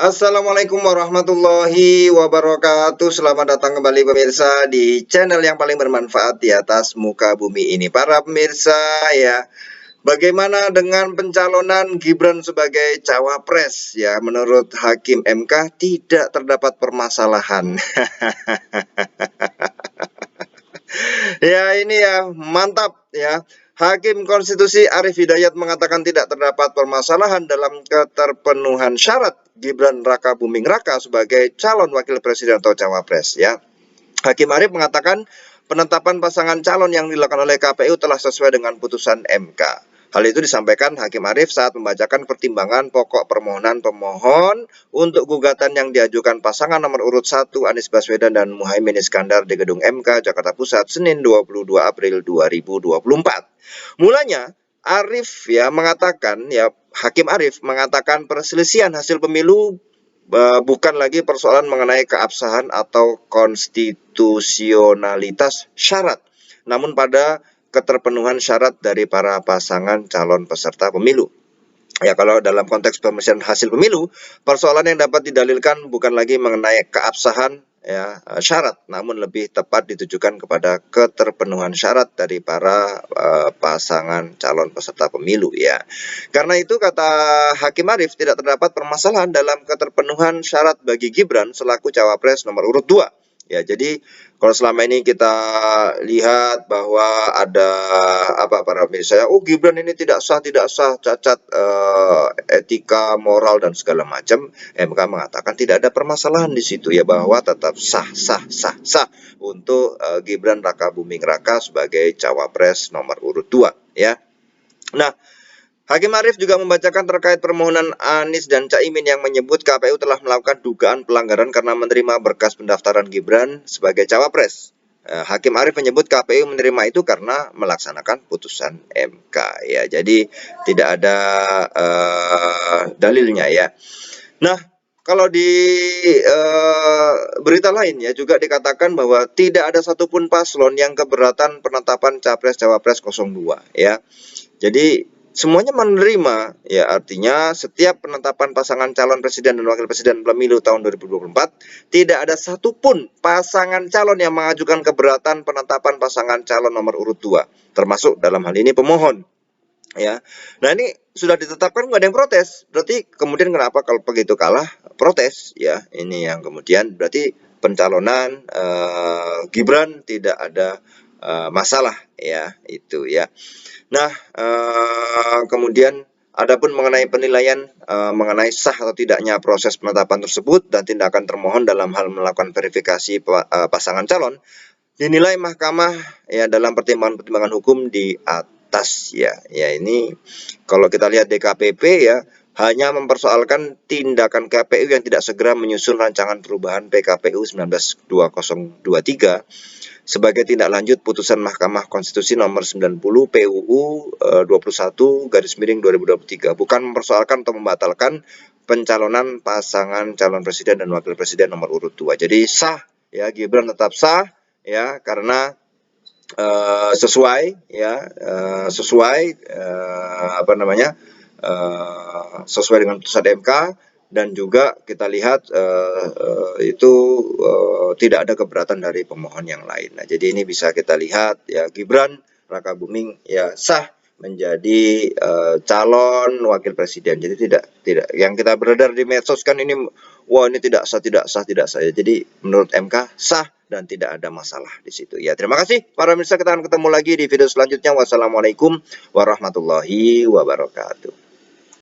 Assalamualaikum warahmatullahi wabarakatuh. Selamat datang kembali pemirsa di channel yang paling bermanfaat di atas muka bumi ini. Para pemirsa ya, bagaimana dengan pencalonan Gibran sebagai cawapres ya? Menurut Hakim MK tidak terdapat permasalahan. Ya ini ya, mantap ya. Hakim Konstitusi Arief Hidayat mengatakan tidak terdapat permasalahan dalam keterpenuhan syarat Gibran Raka Buming Raka sebagai calon wakil presiden atau cawapres ya. Hakim Arief mengatakan penetapan pasangan calon yang dilakukan oleh KPU telah sesuai dengan putusan MK. Hal itu disampaikan Hakim Arief saat membacakan pertimbangan pokok permohonan pemohon untuk gugatan yang diajukan pasangan nomor urut 1 Anies Baswedan dan Muhaimin Iskandar di Gedung MK Jakarta Pusat Senin 22 April 2024. Mulanya Arief ya mengatakan ya Hakim Arief mengatakan perselisihan hasil pemilu bukan lagi persoalan mengenai keabsahan atau konstitusionalitas syarat, namun pada keterpenuhan syarat dari para pasangan calon peserta pemilu. Ya, kalau dalam konteks pemeriksaan hasil pemilu, persoalan yang dapat didalilkan bukan lagi mengenai keabsahan ya syarat, namun lebih tepat ditujukan kepada keterpenuhan syarat dari para pasangan calon peserta pemilu ya. Karena itu kata Hakim Arief tidak terdapat permasalahan dalam keterpenuhan syarat bagi Gibran selaku cawapres nomor urut 2. Ya, jadi kalau selama ini kita lihat bahwa ada para pemirsa, oh Gibran ini tidak sah, cacat etika, moral dan segala macam. MK mengatakan tidak ada permasalahan di situ ya, bahwa tetap sah untuk Gibran Raka Buming Raka sebagai cawapres nomor urut 2 ya. Nah, Hakim Arief juga membacakan terkait permohonan Anies dan Caimin yang menyebut KPU telah melakukan dugaan pelanggaran karena menerima berkas pendaftaran Gibran sebagai cawapres. Hakim Arief menyebut KPU menerima itu karena melaksanakan putusan MK ya. Jadi tidak ada dalilnya ya. Nah, kalau di berita lain ya juga dikatakan bahwa tidak ada satupun paslon yang keberatan penetapan capres-cawapres 02 ya. Jadi semuanya menerima ya, artinya setiap penetapan pasangan calon presiden dan wakil presiden pemilu tahun 2024 tidak ada satupun pasangan calon yang mengajukan keberatan penetapan pasangan calon nomor urut 2, termasuk dalam hal ini pemohon ya. Nah, ini sudah ditetapkan nggak ada yang protes, berarti kemudian kenapa kalau begitu kalah protes ya, ini yang kemudian berarti pencalonan Gibran tidak ada masalah ya, itu ya. Nah, kemudian adapun mengenai penilaian mengenai sah atau tidaknya proses penetapan tersebut dan tindakan termohon dalam hal melakukan verifikasi pasangan calon, dinilai mahkamah ya dalam pertimbangan-pertimbangan hukum di atas ya. Ya, ini kalau kita lihat DKPP ya, hanya mempersoalkan tindakan KPU yang tidak segera menyusun rancangan perubahan PKPU 19/2023 sebagai tindak lanjut putusan Mahkamah Konstitusi nomor 90 PUU 21/2023, bukan mempersoalkan atau membatalkan pencalonan pasangan calon presiden dan wakil presiden nomor urut 2. Jadi sah ya, Gibran tetap sah ya, karena sesuai sesuai dengan putusan MK. Dan juga kita lihat itu tidak ada keberatan dari pemohon yang lain. Nah, jadi ini bisa kita lihat ya, Gibran Raka Buming ya sah menjadi calon wakil presiden. Jadi tidak yang kita beredar di medsos kan ini, wah ini tidak sah. Jadi menurut MK sah dan tidak ada masalah di situ. Ya, terima kasih para pemirsa, kita akan ketemu lagi di video selanjutnya. Wassalamualaikum warahmatullahi wabarakatuh.